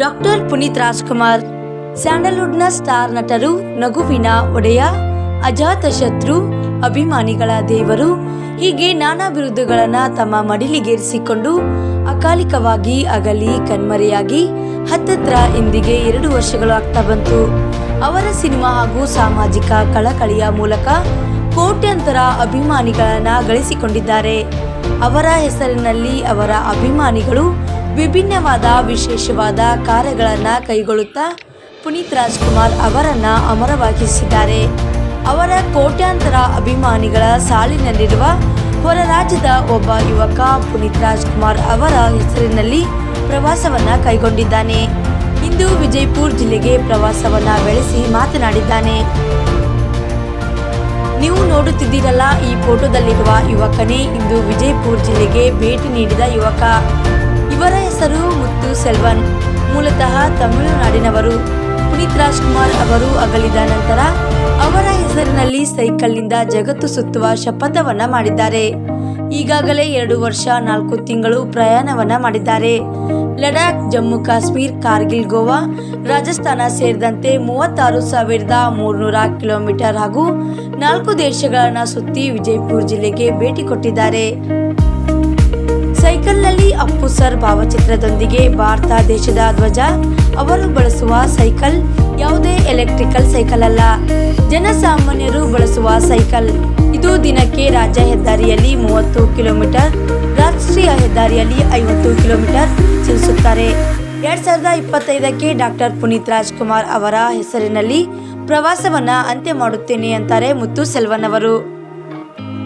Doctor Puneeth Rajkumar, ಸ್ಯಾಂಡಲ್ವುಡ್ನ star ನಟರು, ನಗುವಿನ ಒಡೆಯ, ಅಜಾತಶತ್ರು, ಅಭಿಮಾನಿಗಳ ದೇವರು, ಹೀಗೆ ನಾನಾ ಬಿರುದುಗಳನ್ನು ತಮ್ಮ ಮಡಿಲಿಗೇರಿಸಿಕೊಂಡು ಅಕಾಲಿಕವಾಗಿ ಅಗಲಿ ಕಣ್ಮರೆಯಾಗಿ ಹತ್ತತ್ರ ಇಂದಿಗೆ 2 ವರ್ಷಗಳು ಆಗ್ತಾ ಬಂತು. ಅವರ ಸಿನಿಮಾ ಹಾಗೂ ಸಾಮಾಜಿಕ ಕಳಕಳಿಯ ಮೂಲಕ ಕೋಟ್ಯಂತರ ಅಭಿಮಾನಿಗಳನ್ನು ಗಳಿಸಿಕೊಂಡಿದ್ದಾರೆ. ಅವರ ಹೆಸರಿನಲ್ಲಿ ಅವರ ಅಭಿಮಾನಿಗಳು ವಿಭಿನ್ನವಾದ ವಿಶೇಷವಾದ ಕಾರ್ಯಗಳನ್ನು ಕೈಗೊಳ್ಳುತ್ತಾ ಪುನೀತ್ ರಾಜ್ಕುಮಾರ್ ಅವರನ್ನು ಅಮರವಾಗಿಸಿದ್ದಾರೆ. ಅವರ ಕೋಟ್ಯಾಂತರ ಅಭಿಮಾನಿಗಳ ಸಾಲಿನಲ್ಲಿರುವ ಹೊರ ರಾಜ್ಯದ ಒಬ್ಬ ಯುವಕ ಪುನೀತ್ ರಾಜ್ಕುಮಾರ್ ಅವರ ಹೆಸರಿನಲ್ಲಿ ಪ್ರವಾಸವನ್ನು ಕೈಗೊಂಡಿದ್ದಾನೆ. ಇಂದು ವಿಜಯಪುರ ಜಿಲ್ಲೆಗೆ ಪ್ರವಾಸವನ್ನು ಬೆಳೆಸಿ ಮಾತನಾಡಿದ್ದಾನೆ. ನೀವು ನೋಡುತ್ತಿದ್ದೀರಲ್ಲ, ಈ ಫೋಟೋದಲ್ಲಿರುವ ಯುವಕನೇ ಇಂದು ವಿಜಯಪುರ ಜಿಲ್ಲೆಗೆ ಭೇಟಿ ನೀಡಿದ ಯುವಕ. ಇವರ ಹೆಸರು ಮುತ್ತು ಸೆಲ್ವನ್. ಮೂಲತಃ ತಮಿಳುನಾಡಿನವರು. ಪುನೀತ್ ರಾಜ್ಕುಮಾರ್ ಅವರು ಅಗಲಿದ ನಂತರ ಅವರ ಹೆಸರಿನಲ್ಲಿ ಸೈಕಲ್ನಿಂದ ಜಗತ್ತು ಸುತ್ತುವ ಶಪಥವನ್ನ ಮಾಡಿದ್ದಾರೆ. ಈಗಾಗಲೇ 2 ವರ್ಷ 4 ತಿಂಗಳು ಪ್ರಯಾಣವನ್ನ ಮಾಡಿದ್ದಾರೆ. ಲಡಾಖ್, ಜಮ್ಮು ಕಾಶ್ಮೀರ್, ಕಾರ್ಗಿಲ್, ಗೋವಾ, ರಾಜಸ್ಥಾನ ಸೇರಿದಂತೆ 36,300 ಕಿಲೋಮೀಟರ್ ಹಾಗೂ 4 ದೇಶಗಳನ್ನು ಸುತ್ತಿ ವಿಜಯಪುರ ಜಿಲ್ಲೆಗೆ ಭೇಟಿ ಕೊಟ್ಟಿದ್ದಾರೆ. ಸೈಕಲ್ನಲ್ಲಿ ಅಪ್ಪು ಸರ್ ಭಾವಚಿತ್ರದೊಂದಿಗೆ ಭಾರತ ದೇಶದ ಧ್ವಜ. ಅವರು ಬಳಸುವ ಸೈಕಲ್ ಯಾವುದೇ ಎಲೆಕ್ಟ್ರಿಕಲ್ ಸೈಕಲ್ ಅಲ್ಲ, ಜನಸಾಮಾನ್ಯರು ಬಳಸುವ ಸೈಕಲ್. ಇದು ದಿನಕ್ಕೆ ರಾಜ್ಯ ಹೆದ್ದಾರಿಯಲ್ಲಿ 30 ಕಿಲೋಮೀಟರ್, ರಾಷ್ಟ್ರೀಯ ಹೆದ್ದಾರಿಯಲ್ಲಿ 50 ಕಿಲೋಮೀಟರ್ ಚಲಿಸುತ್ತಾರೆ. 2025ಕ್ಕೆ ಡಾಕ್ಟರ್ ಪುನೀತ್ ರಾಜ್ಕುಮಾರ್ ಅವರ ಹೆಸರಿನಲ್ಲಿ ಪ್ರವಾಸವನ್ನ ಅಂತ್ಯ ಮಾಡುತ್ತೇನೆ ಅಂತಾರೆ ಮುತ್ತು ಸೆಲ್ವನ್ ಅವರು.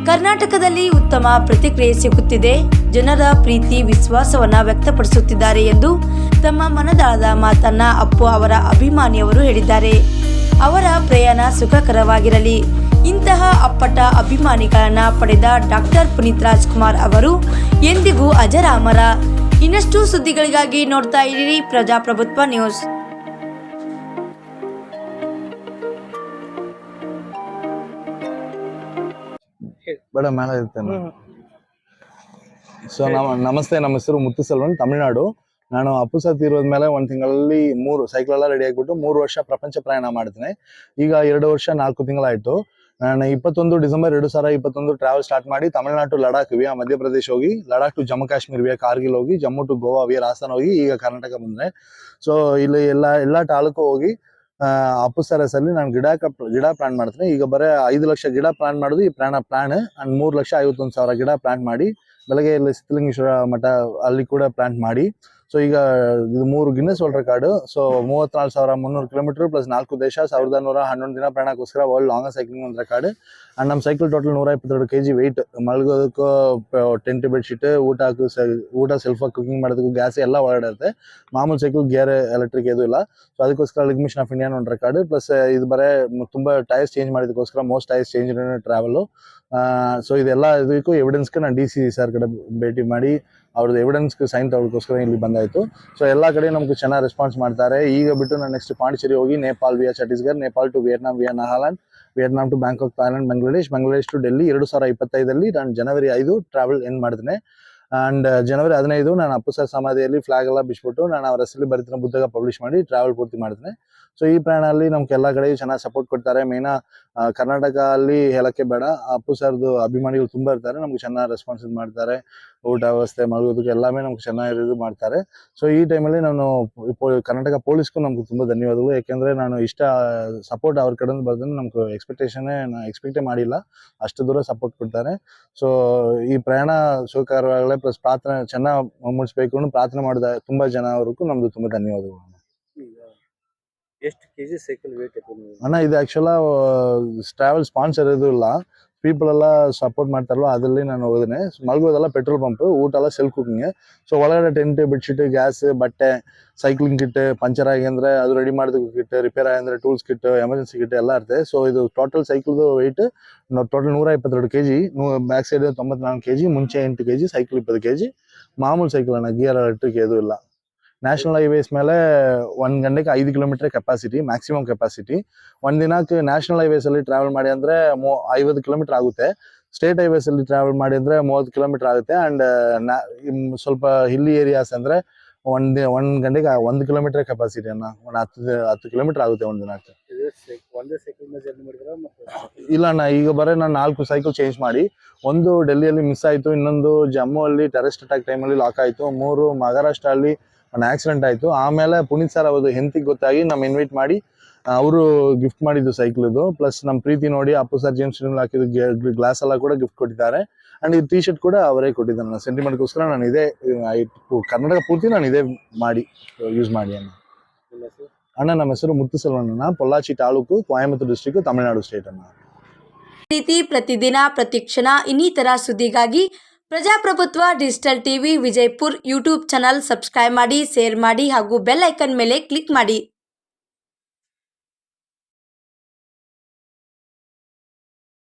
ಕರ್ನಾಟಕದಲ್ಲಿ ಉತ್ತಮ ಪ್ರತಿಕ್ರಿಯೆ ಸಿಗುತ್ತಿದೆ, ಜನರ ಪ್ರೀತಿ ವಿಶ್ವಾಸವನ್ನ ವ್ಯಕ್ತಪಡಿಸುತ್ತಿದ್ದಾರೆ ಎಂದು ತಮ್ಮ ಮನದಾಳದ ಮಾತನ್ನ ಅಪ್ಪು ಅವರ ಅಭಿಮಾನಿಯವರು ಹೇಳಿದ್ದಾರೆ. ಅವರ ಪ್ರಯಾಣ ಸುಖಕರವಾಗಿರಲಿ. ಇಂತಹ ಅಪ್ಪಟ ಅಭಿಮಾನಿಗಳನ್ನ ಪಡೆದ ಡಾಕ್ಟರ್ ಪುನೀತ್ ರಾಜ್ಕುಮಾರ್ ಅವರು ಎಂದಿಗೂ ಅಜರಾಮರ. ಇನ್ನಷ್ಟು ಸುದ್ದಿಗಳಿಗಾಗಿ ನೋಡ್ತಾ ಇರಿ ಪ್ರಜಾಪ್ರಭುತ್ವ ನ್ಯೂಸ್. ಬೇಡ ಮೇಲೆ ಇರ್ತೇನೆ. ಸೊ ನಮಸ್ತೆ, ನಮ್ಮ ಹೆಸರು ಮುತ್ತು ಸೆಲ್ವನ್, ತಮಿಳ್ನಾಡು. ನಾನು ಅಪ್ಪು ಸರ್ ತೀರೋದ್ಮೇಲೆ 1 ತಿಂಗಳಲ್ಲಿ 3 ಸೈಕಲ್ ಎಲ್ಲ ರೆಡಿ ಆಗಿಬಿಟ್ಟು 3 ವರ್ಷ ಪ್ರಪಂಚ ಪ್ರಯಾಣ ಮಾಡ್ತೀನಿ. ಈಗ 2 ವರ್ಷ 4 ತಿಂಗಳಾಯ್ತು. ನಾನು 21 ಡಿಸೆಂಬರ್ 2021 ಟ್ರಾವೆಲ್ ಸ್ಟಾರ್ಟ್ ಮಾಡಿ ತಮಿಳ್ನಾಡು ಟು ಲಡಾಖ್ ವಿಯಾ ಮಧ್ಯಪ್ರದೇಶ ಹೋಗಿ, ಲಡಾಖ್ ಟು ಜಮ್ಮು ಕಾಶ್ಮೀರ್ ವಿಯಾ ಕಾರ್ಗಿಲ್ ಹೋಗಿ, ಜಮ್ಮು ಟು ಗೋವಾ ವಿಯಾ ರಾಜಸ್ಥಾನ ಹೋಗಿ, ಈಗ ಕರ್ನಾಟಕ ಬಂದ್ರೆ. ಸೊ ಇಲ್ಲಿ ಎಲ್ಲ ತಾಲೂಕು ಹೋಗಿ ಅಪ್ಪು ಸರ್ ಹೆಸರಲ್ಲಿ ನಾನು ಗಿಡ ಪ್ಲಾಂಟ್ ಮಾಡ್ತೀನಿ. ಈಗ ಬರೀ 5 ಲಕ್ಷ ಗಿಡ ಪ್ಲಾಂಟ್ ಮಾಡೋದು ಈ ಪ್ಲಾನ್ ಅಂಡ್ 3,51,000 ಗಿಡ ಪ್ಲಾಂಟ್ ಮಾಡಿ ಬೆಳಗ್ಗೆ ಇಲ್ಲಿ ಸಿದ್ಧಲಿಂಗೇಶ್ವರ ಮಠ ಅಲ್ಲಿ ಕೂಡ ಪ್ಲಾಂಟ್ ಮಾಡಿ. ಸೊ ಈಗ ಇದು 3 Guinness world record. So 34,300 kilometre plus 4 ದೇಶ, 1,111 ದಿನ ಪ್ರಯಾಣಕ್ಕೋಸ್ಕರ ವರ್ಲ್ಡ್ ಲಾಂಗೆಸ್ಟ್ ಸೈಕ್ಲಿಂಗ್ ಒಂದು ರೆಕಾರ್ಡ್. ಅಂಡ್ ನಮ್ಮ ಸೈಕಲ್ ಟೋಟಲ್ 122 kg ವೆಯ್ಟ್. ಮಲಗೋದಕ್ಕೂ ಟೆಂಟ್ ಬೆಡ್ಶೀಟ್, ಊಟ ಸೆಲ್ಫ್ ಕುಕಿಂಗ್ ಮಾಡೋದಕ್ಕೂ ಗ್ಯಾಸ್ ಎಲ್ಲ ಒಳಗಡೆ ಇರುತ್ತೆ. ಮಾಮೂಲು ಸೈಕಲ್ ಗೇರ್ ಎಲೆಕ್ಟ್ರಿಕ್ ಇದು ಇಲ್ಲ. ಸೊ ಅದಕ್ಕೋಸ್ಕರ ಲಿಗ್ ಮಿಷನ್ ಆಫ್ ಇಂಡಿಯಾ ಒಂದು ರೆಕಾರ್ಡ್. ಪ್ಲಸ್ ಇದು ಬರೇ ತುಂಬಾ ಟೈರ್ಸ್ ಚೇಂಜ್ ಮಾಡಿದಕ್ಕೋಸ್ಕರ most tyres change travel. So ಇದೆಲ್ಲ ಇದಕ್ಕೂ ಎವಿಡೆನ್ಸ್ಗೆ ನಾನು DC ಸರ್ ಕಡೆ ಭೇಟಿ ಮಾಡಿ ಅವ್ರದ್ದು ಎವಿಡೆನ್ಸ್ಗೆ ಸೈನ್ ತಗೊಳ್ಳೋಕ್ಕೋಸ್ಕರ ಇಲ್ಲಿ ಬಂದಾಯ್ತು. ಸೊ ಎಲ್ಲ ಕಡೆ ನಮ್ಗೆ ಚೆನ್ನಾಗಿ ರೆಸ್ಪಾನ್ಸ್ ಮಾಡ್ತಾರೆ. ಈಗ ಬಿಟ್ಟು ನಾನು ನೆಕ್ಸ್ಟ್ ಪಾಂಡಿಚೇರಿ ಹೋಗಿ Nepal via Chhattisgarh, Nepal to Vietnam via Nagaland, Vietnam to Bangkok, Thailand, Bangladesh to Delhi 2025ರಲ್ಲಿ ನಾನು ಜನವರಿ 5 ಟ್ರಾವೆಲ್ ಎಂಡ್ ಮಾಡಿದ್ದೇನೆ. ಅಂಡ್ ಜನವರಿ 15 ನಾನು ಅಪ್ಪು ಸರ್ ಸಮಾಧಿಯಲ್ಲಿ ಫ್ಲಾಗ್ ಎಲ್ಲ ಬಿಚ್ಬಿಟ್ಟು ನಾನು ಅವರ ಹೆಸರಲ್ಲಿ ಬರೀತಿರೋ ಪುಸ್ತಕ ಪಬ್ಲಿಷ್ ಮಾಡಿ ಟ್ರಾವೆಲ್ ಪೂರ್ತಿ ಮಾಡಿದ್ದೇನೆ. ಸೊ ಈ ಪ್ರಯಾಣದಲ್ಲಿ ನಮ್ಗೆ ಎಲ್ಲ ಕಡೆ ಚೆನ್ನಾಗಿ ಸಪೋರ್ಟ್ ಕೊಡ್ತಾರೆ. ಮೇಯ್ನ ಕರ್ನಾಟಕ ಅಲ್ಲಿ ಹೇಳಕ್ಕೆ ಬೇಡ, ಅಪ್ಪು ಸರ್ದು ಅಭಿಮಾನಿಗಳು ತುಂಬಾ ಇರ್ತಾರೆ. ನಮ್ಗೆ ಚೆನ್ನಾಗಿ ರೆಸ್ಪಾನ್ಸ್ ಮಾಡ್ತಾರೆ. ಊಟ ವ್ಯವಸ್ಥೆ ಮಾಡೋದಕ್ಕೆ ಎಲ್ಲಾமே ನಮ್ಗೆ ಚೆನ್ನಾಗಿ ಇದು ಮಾಡ್ತಾರೆ. ಸೊ ಈ ಟೈಮಲ್ಲಿ ನಾನು ಕರ್ನಾಟಕ ಪೊಲೀಸ್ಗೂ ನಮ್ಗೆ ತುಂಬಾ ಧನ್ಯವಾದಗಳು. ಯಾಕೆಂದ್ರೆ ನಾನು ಇಷ್ಟ ಸಪೋರ್ಟ್ ಅವ್ರ ಕಡೆಯಿಂದ ಬರೋದನ್ನ ನಮ್ಗೆ ಎಕ್ಸ್ಪೆಕ್ಟೇ ಮಾಡಿಲ್ಲ. ಅಷ್ಟು ದೂರ ಸಪೋರ್ಟ್ ಕೊಡ್ತಾರೆ. ಸೊ ಈ ಪ್ರಯಾಣ ಸುಖಕರವಾಗಲೇ ಪ್ಲಸ್ ಪ್ರಾರ್ಥನೆ ಚೆನ್ನಾಗಿ ಮುಗಿಸ್ಬೇಕು ಅಂತ ಪ್ರಾರ್ಥನೆ ಮಾಡಿದ ತುಂಬಾ ಜನ ಅವ್ರಿಗೂ ನಮ್ದು ತುಂಬಾ ಧನ್ಯವಾದಗಳು. ಎಷ್ಟು ಕೆಜಿ ಸೈಕಲ್ ವೇಟ್ ಅಣ್ಣ? ಇದು ಆಕ್ಚುಲ್ ಟ್ರಾವೆಲ್ ಸ್ಪಾನ್ಸರ್ ಇದು ಇಲ್ಲ, ಪೀಪಲ್ ಎಲ್ಲ ಸಪೋರ್ಟ್ ಮಾಡ್ತಾರಲ್ಲ ಅದರಲ್ಲಿ ನಾನು ಹೋಗಿದ್ದೇನೆ. ಮಲಗೋದೆಲ್ಲ ಪೆಟ್ರೋಲ್ ಪಂಪ್, ಊಟ ಎಲ್ಲ ಸೆಲ್ಫ್ ಕುಕಿಂಗ್. ಸೊ ಒಳಗಡೆ ಟೆಂಟ್, ಬೆಡ್ಶೀಟ್, ಗ್ಯಾಸ್, ಬಟ್ಟೆ, ಸೈಕ್ಲಿಂಗ್ ಕಿಟ್, ಪಂಚರ್ ಆಗಿ ಅಂದ್ರೆ ಅದು ರೆಡಿ ಮಾಡೋದಕ್ಕೆ ಕಿಟ್, ರಿಪೇರ್ ಆಗಿ ಅಂದ್ರೆ ಟೂಲ್ಸ್ ಕಿಟ್, ಎಮರ್ಜೆನ್ಸಿ ಕಿಟ್ ಎಲ್ಲ ಇರುತ್ತೆ. ಸೊ ಇದು total cycle weight total 122 kg. Back side 94 kg, ಮುಂಚೆ 8 kg, ಸೈಕಲ್ 20 kg. ಮಾಮೂಲು ಸೈಕಲ್ ಅಣ್ಣ, ಗಿಯರ್ ಎಲೆಕ್ಟ್ರಿಕ್ ಇದು ಇಲ್ಲ. ನ್ಯಾಷನಲ್ ಹೈವೇಸ್ ಮೇಲೆ 1 ಗಂಟೆಗೆ 5 ಕಿಲೋಮೀಟರ್ ಕೆಪಾಸಿಟಿ, ಮ್ಯಾಕ್ಸಿಮಮ್ ಕೆಪಾಸಿಟಿ. ಒಂದ್ ದಿನಕ್ಕೆ ನ್ಯಾಷನಲ್ ಹೈವೇಸ್ ಅಲ್ಲಿ ಟ್ರಾವೆಲ್ ಮಾಡಿ ಅಂದ್ರೆ 50 ಕಿಲೋಮೀಟರ್ ಆಗುತ್ತೆ. ಸ್ಟೇಟ್ ಹೈವೇಸ್ ಅಲ್ಲಿ ಟ್ರಾವೆಲ್ ಮಾಡಿ ಅಂದ್ರೆ 30 ಕಿಲೋಮೀಟರ್ ಆಗುತ್ತೆ. ಅಂಡ್ ಸ್ವಲ್ಪ ಹಿಲ್ಲಿ ಏರಿಯಾಸ್ ಅಂದ್ರೆ ಒಂದ್ ಗಂಟೆಗೆ 1 ಕಿಲೋಮೀಟರ್ ಕೆಪಾಸಿಟಿ ಅಣ್ಣ. ಒಂದು 10 ಕಿಲೋಮೀಟರ್ ಆಗುತ್ತೆ ಒಂದ್ ದಿನಕ್ಕೆ. ಒಂದೇ ಸೈಕಲ್ ಮೇಲೆ ಜರ್ನಿ ಮಾಡಿದ್ರ ಮತ್ತೆ? ಇಲ್ಲ ಅಣ್ಣ, ಈಗ ನಾನು 4 ಸೈಕಲ್ ಚೇಂಜ್ ಮಾಡಿ, ಒಂದು ಡೆಲ್ಲಿಯಲ್ಲಿ ಮಿಸ್ ಆಯ್ತು, ಇನ್ನೊಂದು ಜಮ್ಮು ಅಲ್ಲಿ ಟೆರರಿಸ್ಟ್ ಅಟ್ಯಾಕ್ ಟೈಮಲ್ಲಿ ಲಾಕ್ ಆಯ್ತು, 3 ಮಹಾರಾಷ್ಟ್ರ ಅಲ್ಲಿ ಒಂದು ಆಕ್ಸಿಡೆಂಟ್ ಆಯ್ತು. ಆಮೇಲೆ ಪುನೀತ್ ಸರ್ ಅವ್ರದ್ದು ಹೆಂಡತಿಗೆ ಗೊತ್ತಾಗಿ ನಮ್ಮ ಇನ್ವೈಟ್ ಮಾಡಿ ಅವರು ಗಿಫ್ಟ್ ಮಾಡಿದ್ದು ಸೈಕಲ್ ಇದು. ಪ್ಲಸ್ ನಮ್ಮ ಪ್ರೀತಿ ನೋಡಿ ಅಪ್ಪು ಸರ್ ಜೇಮ್ಸ್ ಹಾಕಿದ್ದು ಗ್ಲಾಸ್ ಎಲ್ಲ ಕೂಡ ಗಿಫ್ಟ್ ಕೊಟ್ಟಿದ್ದಾರೆ. ಅಂಡ್ ಈ ಟಿ ಶರ್ಟ್ ಕೂಡ ಅವರೇ ಕೊಟ್ಟಿದ್ದಾರೆ. ಸೆಂಟಿಮೆಂಟ್ಗೋಸ್ಕರ ನಾನು ಇದೇ ಕರ್ನಾಟಕ ಪೂರ್ತಿ ನಾನು ಇದೇ ಮಾಡಿ ಯೂಸ್ ಮಾಡಿ ಅಣ್ಣ. ಅಣ್ಣ ನಮ್ಮ ಹೆಸರು ಮುತ್ತುಸೆಲ್ವಣ್ಣ, ಪೊಲ್ಲಾಚಿ ತಾಲೂಕು, ಕೊಯಮತ್ತೂರು ಡಿಸ್ಟ್ರಿಕ್ಟ್, ತಮಿಳುನಾಡು ಸ್ಟೇಟ್ ಅಣ್ಣ. ರೀತಿ ಪ್ರತಿದಿನ ಪ್ರತಿಕ್ಷಣ ಇನ್ನಿತರ ಸುದ್ದಿಗಾಗಿ Prajaprabhutva digital TV Vijayapur YouTube channel subscribe ಮಾಡಿ, ಶೇರ್ ಮಾಡಿ ಹಾಗೂ ಬೆಲ್ ಐಕನ್ ಮೇಲೆ ಕ್ಲಿಕ್ ಮಾಡಿ.